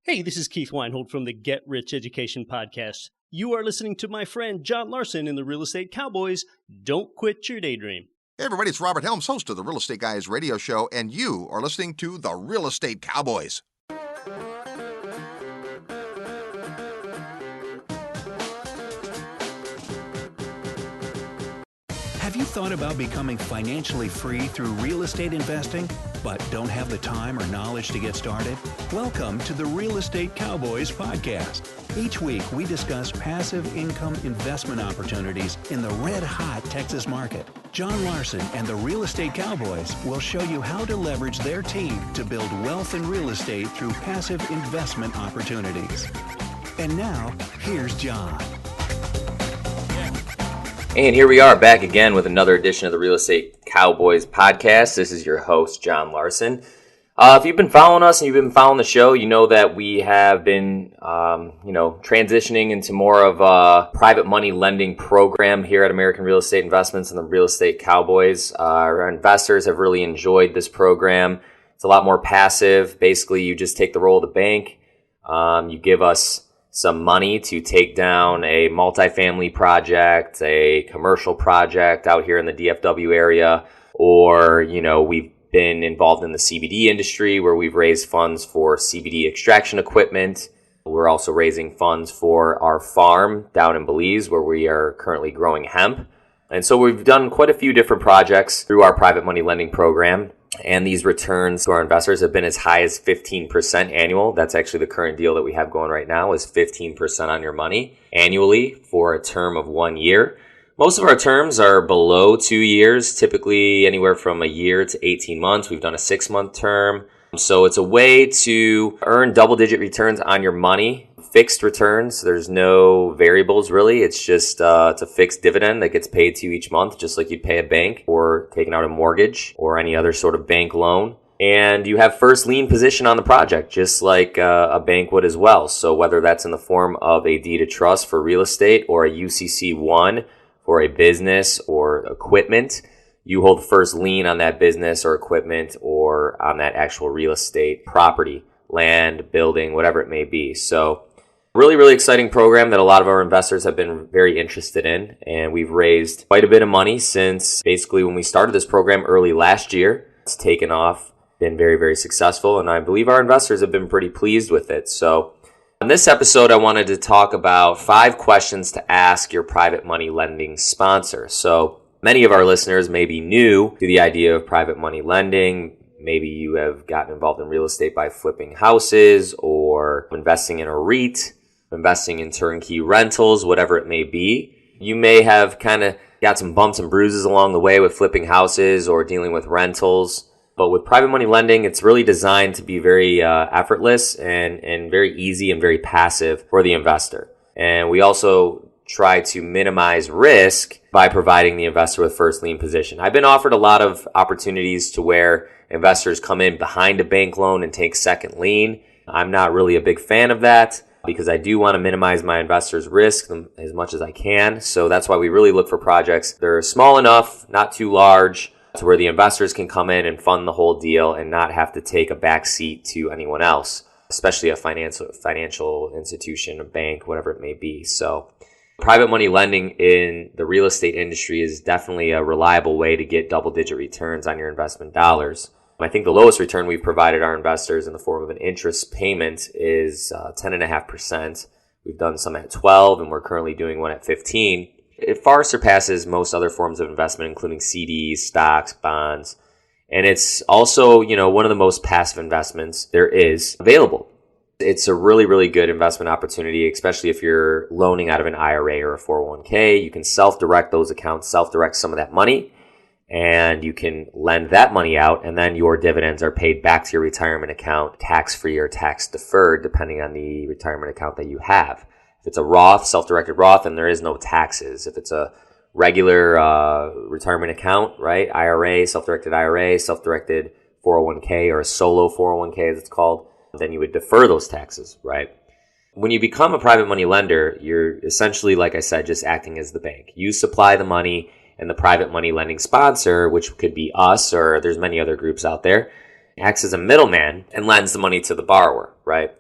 Hey, this is Keith Weinhold from the Get Rich Education Podcast. You are listening to my friend John Larson in the Real Estate Cowboys. Don't quit your daydream. Hey everybody, it's Robert Helms, host of the Real Estate Guys radio show, and you are listening to the Real Estate Cowboys. Have you thought about becoming financially free through real estate investing, but don't have the time or knowledge to get started? Welcome to the Real Estate Cowboys podcast. Each week, we discuss passive income investment opportunities in the red-hot Texas market. John Larson and the Real Estate Cowboys will show you how to leverage their team to build wealth in real estate through passive investment opportunities. And now, here's John. And here we are back again with another edition of the Real Estate Cowboys podcast. This is your host, John Larson. If you've been following us and you've been following the show, you know that we have been, transitioning into more of a private money lending program here at American Real Estate Investments and the Real Estate Cowboys. Our investors have really enjoyed this program. It's a lot more passive. Basically, you just take the role of the bank. You give us some money to take down a multifamily project, a commercial project out here in the DFW area, or, we've been involved in the CBD industry where we've raised funds for CBD extraction equipment. We're also raising funds for our farm down in Belize where we are currently growing hemp. And so we've done quite a few different projects through our private money lending program. And these returns to our investors have been as high as 15% annual. That's actually the current deal that we have going right now is 15% on your money annually for a term of 1 year. Most of our terms are below 2 years, typically anywhere from a year to 18 months. We've done a 6-month term. So it's a way to earn double-digit returns on your money, fixed returns. There's no variables really. It's just it's a fixed dividend that gets paid to you each month, just like you'd pay a bank or taking out a mortgage or any other sort of bank loan. And you have first lien position on the project, just like a bank would as well. So whether that's in the form of a deed of trust for real estate or a UCC1 for a business or equipment, you hold first lien on that business or equipment or on that actual real estate property, land, building, whatever it may be. So really, really exciting program that a lot of our investors have been very interested in. And we've raised quite a bit of money since basically when we started this program early last year. It's taken off, been very, very successful. And I believe our investors have been pretty pleased with it. So in this episode, I wanted to talk about 5 questions to ask your private money lending sponsor. So many of our listeners may be new to the idea of private money lending. Maybe you have gotten involved in real estate by flipping houses or investing in a REIT, investing in turnkey rentals, whatever it may be. You may have kind of got some bumps and bruises along the way with flipping houses or dealing with rentals. But with private money lending, it's really designed to be very effortless and very easy and very passive for the investor. And we also try to minimize risk by providing the investor with first lien position. I've been offered a lot of opportunities to where investors come in behind a bank loan and take second lien. I'm not really a big fan of that because I do want to minimize my investors' risk as much as I can. So that's why we really look for projects that are small enough, not too large, to where the investors can come in and fund the whole deal and not have to take a back seat to anyone else, especially a financial institution, a bank, whatever it may be. So private money lending in the real estate industry is definitely a reliable way to get double-digit returns on your investment dollars. I think the lowest return we've provided our investors in the form of an interest payment is 10.5%. We've done some at 12, and we're currently doing one at 15. It far surpasses most other forms of investment, including CDs, stocks, bonds. And it's also, one of the most passive investments there is available. It's a really, really good investment opportunity, especially if you're loaning out of an IRA or a 401k. You can self-direct those accounts, self-direct some of that money, and you can lend that money out, and then your dividends are paid back to your retirement account, tax-free or tax-deferred, depending on the retirement account that you have. If it's a Roth, self-directed Roth, then there is no taxes. If it's a regular retirement account, right, IRA, self-directed 401k, or a solo 401k as it's called, then you would defer those taxes, right? When you become a private money lender, you're essentially, like I said, just acting as the bank. You supply the money, and the private money lending sponsor, which could be us or there's many other groups out there, acts as a middleman and lends the money to the borrower, right?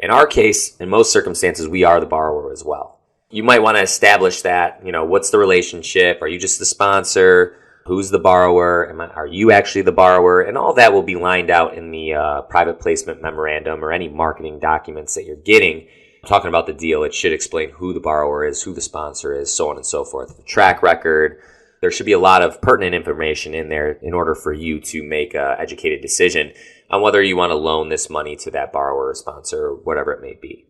In our case, in most circumstances, we are the borrower as well. You might want to establish that, what's the relationship? Are you just the sponsor? Who's the borrower? Are you actually the borrower? And all that will be lined out in the private placement memorandum or any marketing documents that you're getting. Talking about the deal, it should explain who the borrower is, who the sponsor is, so on and so forth. The track record. There should be a lot of pertinent information in there in order for you to make an educated decision on whether you want to loan this money to that borrower or sponsor or whatever it may be.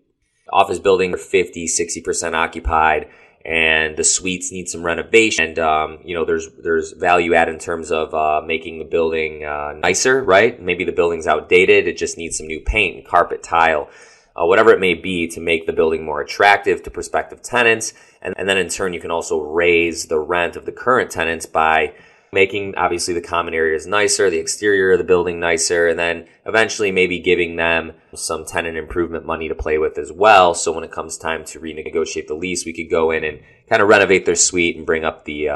Office buildings are 50, 60% occupied, and the suites need some renovation. And, there's value add in terms of making the building nicer, right? Maybe the building's outdated. It just needs some new paint, carpet, tile, whatever it may be to make the building more attractive to prospective tenants. And then in turn, you can also raise the rent of the current tenants by making, obviously, the common areas nicer, the exterior of the building nicer, and then eventually maybe giving them some tenant improvement money to play with as well. So when it comes time to renegotiate the lease, we could go in and kind of renovate their suite and bring up the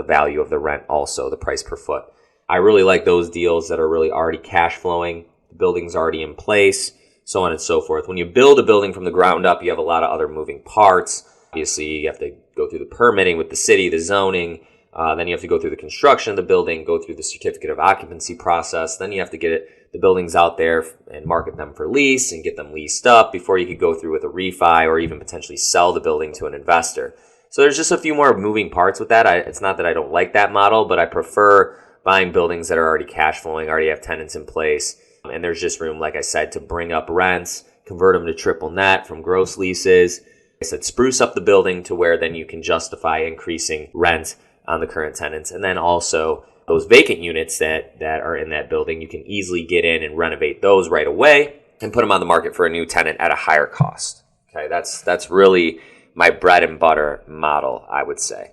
value of the rent also, the price per foot. I really like those deals that are really already cash flowing, the building's already in place, so on and so forth. When you build a building from the ground up, you have a lot of other moving parts. Obviously, you have to go through the permitting with the city, the zoning. Then you have to go through the construction of the building, go through the certificate of occupancy process. Then you have to get the buildings out there and market them for lease and get them leased up before you could go through with a refi or even potentially sell the building to an investor. So there's just a few more moving parts with that. It's not that I don't like that model, but I prefer buying buildings that are already cash flowing, already have tenants in place. And there's just room, like I said, to bring up rents, convert them to triple net from gross leases. I said spruce up the building to where then you can justify increasing rent on the current tenants. And then also those vacant units that are in that building, you can easily get in and renovate those right away and put them on the market for a new tenant at a higher cost. Okay, that's really my bread and butter model, I would say.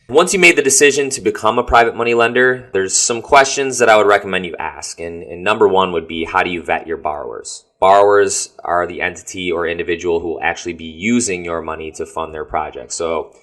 Once you made the decision to become a private money lender, there's some questions that I would recommend you ask. And number one would be, how do you vet your borrowers? Borrowers are the entity or individual who will actually be using your money to fund their project. So,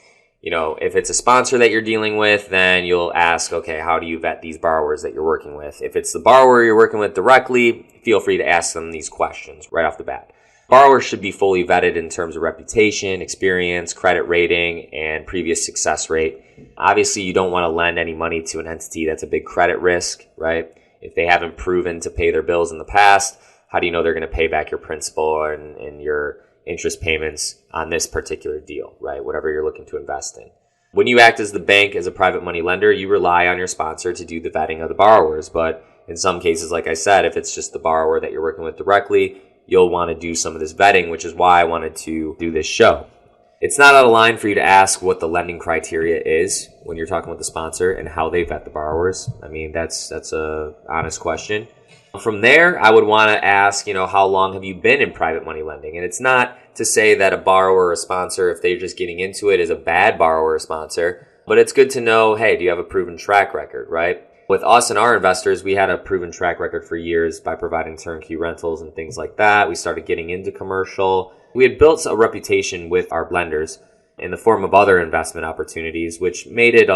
if it's a sponsor that you're dealing with, then you'll ask, okay, how do you vet these borrowers that you're working with? If it's the borrower you're working with directly, feel free to ask them these questions right off the bat. Borrowers should be fully vetted in terms of reputation, experience, credit rating, and previous success rate. Obviously, you don't want to lend any money to an entity that's a big credit risk, right? If they haven't proven to pay their bills in the past, how do you know they're going to pay back your principal and your interest payments on this particular deal, right? Whatever you're looking to invest in. When you act as the bank, as a private money lender, you rely on your sponsor to do the vetting of the borrowers. But in some cases, like I said, if it's just the borrower that you're working with directly, you'll want to do some of this vetting, which is why I wanted to do this show. It's not out of line for you to ask what the lending criteria is when you're talking with the sponsor and how they vet the borrowers. I mean, that's a honest question. From there, I would want to ask, how long have you been in private money lending? And it's not to say that a borrower or a sponsor, if they're just getting into it, is a bad borrower or sponsor, but it's good to know, hey, do you have a proven track record, right? With us and our investors, we had a proven track record for years by providing turnkey rentals and things like that. We started getting into commercial. We had built a reputation with our lenders in the form of other investment opportunities, which made it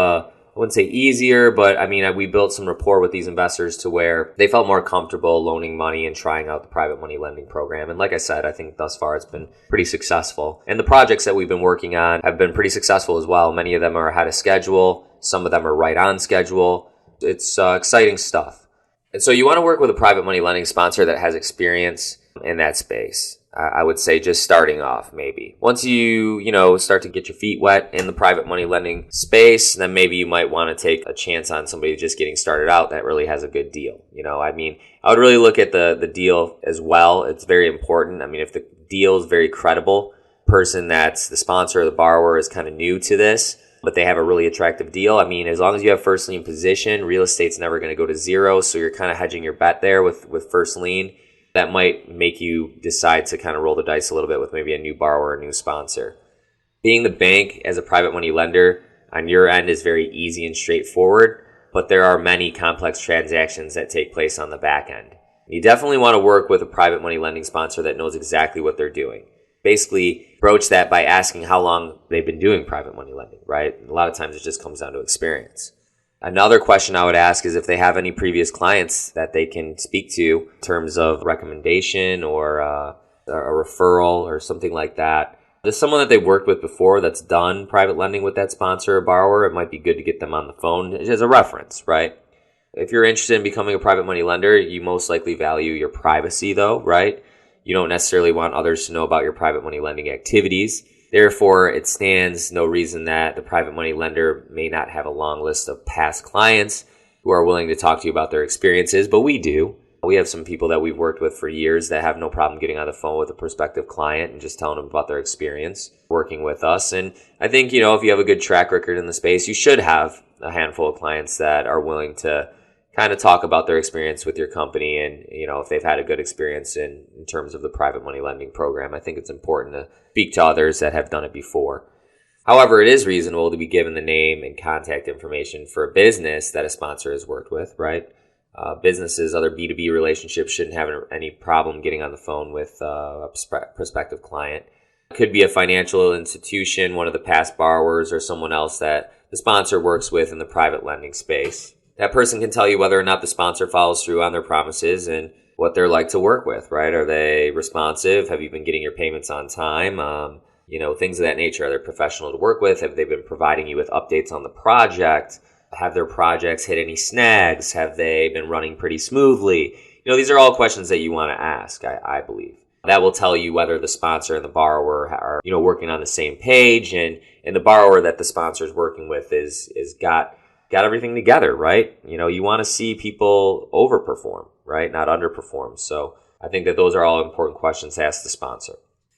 I wouldn't say easier, but we built some rapport with these investors to where they felt more comfortable loaning money and trying out the private money lending program. And like I said, I think thus far it's been pretty successful. And the projects that we've been working on have been pretty successful as well. Many of them are ahead of schedule. Some of them are right on schedule. It's exciting stuff. And so you want to work with a private money lending sponsor that has experience in that space. I would say just starting off, maybe. Once you start to get your feet wet in the private money lending space, then maybe you might want to take a chance on somebody just getting started out that really has a good deal. I would really look at the deal as well. It's very important. If the deal is very credible, person that's the sponsor or the borrower is kind of new to this, but they have a really attractive deal. As long as you have first lien position, real estate's never going to go to zero, so you're kind of hedging your bet there with first lien. That might make you decide to kind of roll the dice a little bit with maybe a new borrower or a new sponsor. Being the bank as a private money lender on your end is very easy and straightforward, but there are many complex transactions that take place on the back end. You definitely want to work with a private money lending sponsor that knows exactly what they're doing. Basically, broach that by asking how long they've been doing private money lending, right? A lot of times it just comes down to experience. Another question I would ask is if they have any previous clients that they can speak to in terms of recommendation or a referral or something like that. Just someone that they've worked with before that's done private lending with that sponsor or borrower, it might be good to get them on the phone as a reference, right? If you're interested in becoming a private money lender, you most likely value your privacy though, right? You don't necessarily want others to know about your private money lending activities. Therefore, it stands no reason that the private money lender may not have a long list of past clients who are willing to talk to you about their experiences, but we do. We have some people that we've worked with for years that have no problem getting on the phone with a prospective client and just telling them about their experience working with us. And I think, if you have a good track record in the space, you should have a handful of clients that are willing to kind of talk about their experience with your company and, if they've had a good experience in terms of the private money lending program. I think it's important to speak to others that have done it before. However, it is reasonable to be given the name and contact information for a business that a sponsor has worked with, right? Businesses, other B2B relationships shouldn't have any problem getting on the phone with a prospective client. It could be a financial institution, one of the past borrowers, or someone else that the sponsor works with in the private lending space. That person can tell you whether or not the sponsor follows through on their promises and what they're like to work with, right? Are they responsive? Have you been getting your payments on time? Things of that nature. Are they professional to work with? Have they been providing you with updates on the project? Have their projects hit any snags? Have they been running pretty smoothly? These are all questions that you want to ask, I believe. That will tell you whether the sponsor and the borrower are, working on the same page, and the borrower that the sponsor is working with is got everything together, right? You want to see people overperform, right? Not underperform. So I think that those are all important questions to ask the sponsor.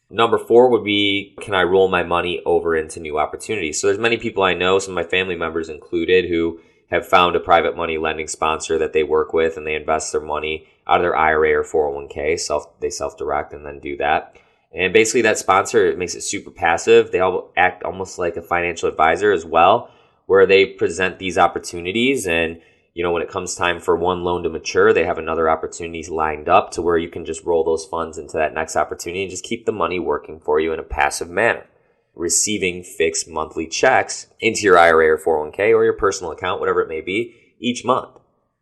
Number 4 would be, can I roll my money over into new opportunities? So there's many people I know, some of my family members included, who have found a private money lending sponsor that they work with, and they invest their money out of their IRA or 401k. They self-direct and then do that. And basically that sponsor, it makes it super passive. They all act almost like a financial advisor as well, where they present these opportunities, and when it comes time for one loan to mature, they have another opportunity lined up to where you can just roll those funds into that next opportunity and just keep the money working for you in a passive manner, receiving fixed monthly checks into your IRA or 401k or your personal account, whatever it may be, each month.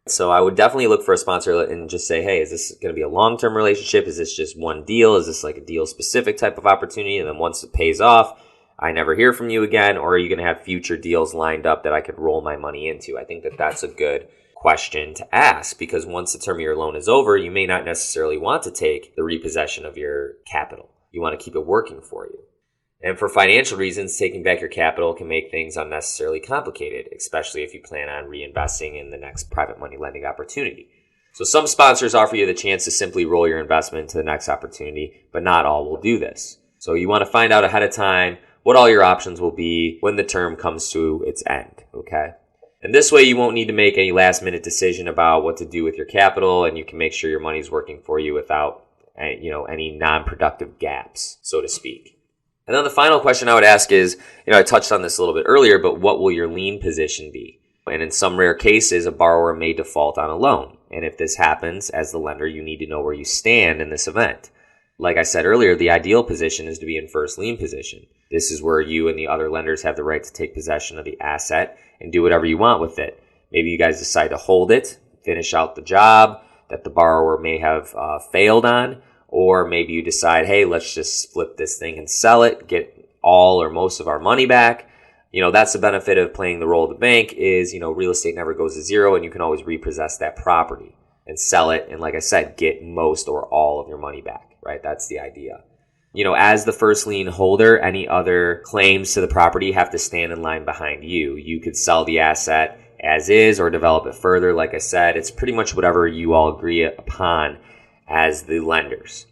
So I would definitely look for a sponsor and just say, hey, is this going to be a long-term relationship? Is this just one deal? Is this like a deal-specific type of opportunity? And then once it pays off, I never hear from you again, or are you going to have future deals lined up that I could roll my money into? I think that that's a good question to ask, because once the term of your loan is over, you may not necessarily want to take the repossession of your capital. You want to keep it working for you. And for financial reasons, taking back your capital can make things unnecessarily complicated, especially if you plan on reinvesting in the next private money lending opportunity. So some sponsors offer you the chance to simply roll your investment to the next opportunity, but not all will do this. So you want to find out ahead of time what all your options will be when the term comes to its end, okay? And this way you won't need to make any last-minute decision about what to do with your capital, and you can make sure your money's working for you without, any non-productive gaps, so to speak. And then the final question I would ask is, I touched on this a little bit earlier, but what will your lien position be? And in some rare cases, a borrower may default on a loan. And if this happens, as the lender, you need to know where you stand in this event. Like I said earlier, the ideal position is to be in first lien position. This is where you and the other lenders have the right to take possession of the asset and do whatever you want with it. Maybe you guys decide to hold it, finish out the job that the borrower may have failed on, or maybe you decide, hey, let's just flip this thing and sell it, get all or most of our money back. That's the benefit of playing the role of the bank is, real estate never goes to zero, and you can always repossess that property and sell it. And like I said, get most or all of your money back, right? That's the idea. As the first lien holder, any other claims to the property have to stand in line behind you. You could sell the asset as is or develop it further. Like I said, it's pretty much whatever you all agree upon as the lenders.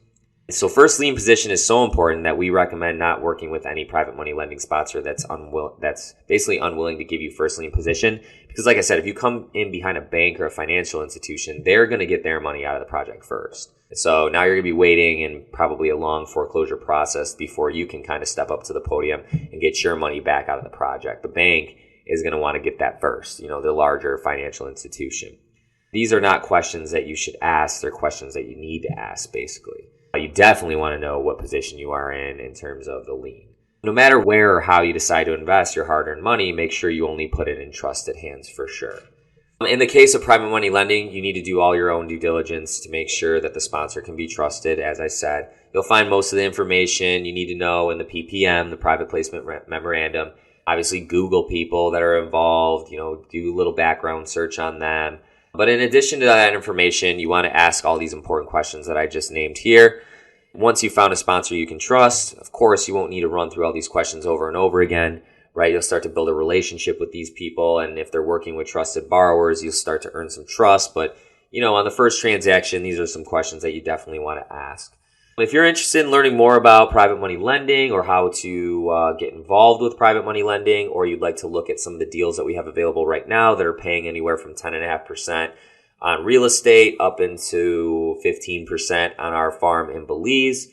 So first lien position is so important that we recommend not working with any private money lending sponsor that's basically unwilling to give you first lien position. Because like I said, if you come in behind a bank or a financial institution, they're going to get their money out of the project first. So now you're going to be waiting and probably a long foreclosure process before you can kind of step up to the podium and get your money back out of the project. The bank is going to want to get that first, the larger financial institution. These are not questions that you should ask. They're questions that you need to ask, basically. You definitely want to know what position you are in terms of the lien. No matter where or how you decide to invest your hard-earned money, make sure you only put it in trusted hands for sure. In the case of private money lending, you need to do all your own due diligence to make sure that the sponsor can be trusted. As I said, you'll find most of the information you need to know in the PPM, the private placement memorandum. Obviously, Google people that are involved, do a little background search on them. But in addition to that information, you want to ask all these important questions that I just named here. Once you've found a sponsor you can trust, of course, you won't need to run through all these questions over and over again, right? You'll start to build a relationship with these people. And if they're working with trusted borrowers, you'll start to earn some trust. But, on the first transaction, these are some questions that you definitely want to ask. If you're interested in learning more about private money lending or how to get involved with private money lending, or you'd like to look at some of the deals that we have available right now that are paying anywhere from 10.5% on real estate up into 15% on our farm in Belize,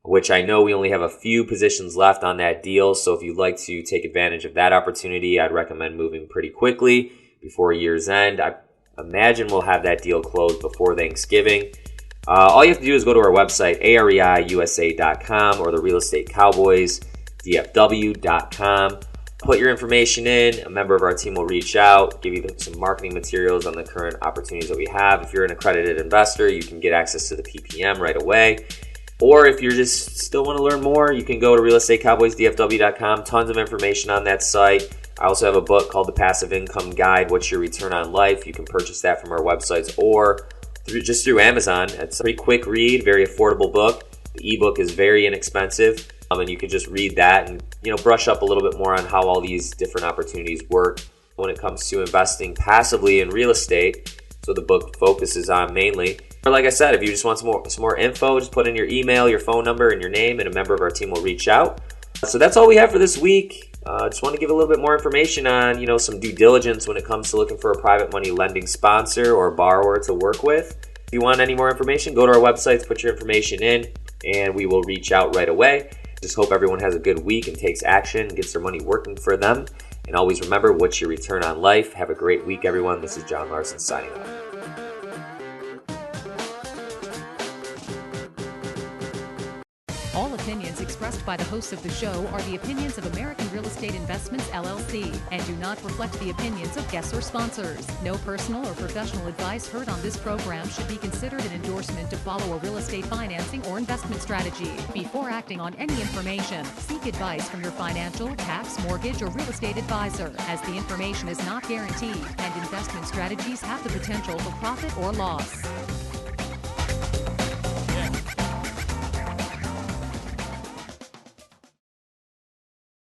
which I know we only have a few positions left on that deal. So if you'd like to take advantage of that opportunity, I'd recommend moving pretty quickly before year's end. I imagine we'll have that deal closed before Thanksgiving. All you have to do is go to our website, areiusa.com, or the Real Estate Cowboys, dfw.com. Put your information in. A member of our team will reach out, give you some marketing materials on the current opportunities that we have. If you're an accredited investor, you can get access to the PPM right away. Or if you're just still want to learn more, you can go to realestatecowboysdfw.com. Tons of information on that site. I also have a book called The Passive Income Guide, What's Your Return on Life? You can purchase that from our websites or just through Amazon. It's a pretty quick read, very affordable book. The ebook is very inexpensive, and you can just read that and brush up a little bit more on how all these different opportunities work when it comes to investing passively in real estate. So the book focuses on mainly. Or like I said, if you just want some more info, just put in your email, your phone number, and your name, and a member of our team will reach out. So that's all we have for this week. Just want to give a little bit more information on, some due diligence when it comes to looking for a private money lending sponsor or borrower to work with. If you want any more information, go to our websites, put your information in, and we will reach out right away. Just hope everyone has a good week and takes action and gets their money working for them. And always remember, what's your return on life? Have a great week, everyone. This is John Larson signing off. All opinions expressed by the hosts of the show are the opinions of American Real Estate Investments, LLC, and do not reflect the opinions of guests or sponsors. No personal or professional advice heard on this program should be considered an endorsement to follow a real estate financing or investment strategy. Before acting on any information, seek advice from your financial, tax, mortgage, or real estate advisor, as the information is not guaranteed and investment strategies have the potential for profit or loss.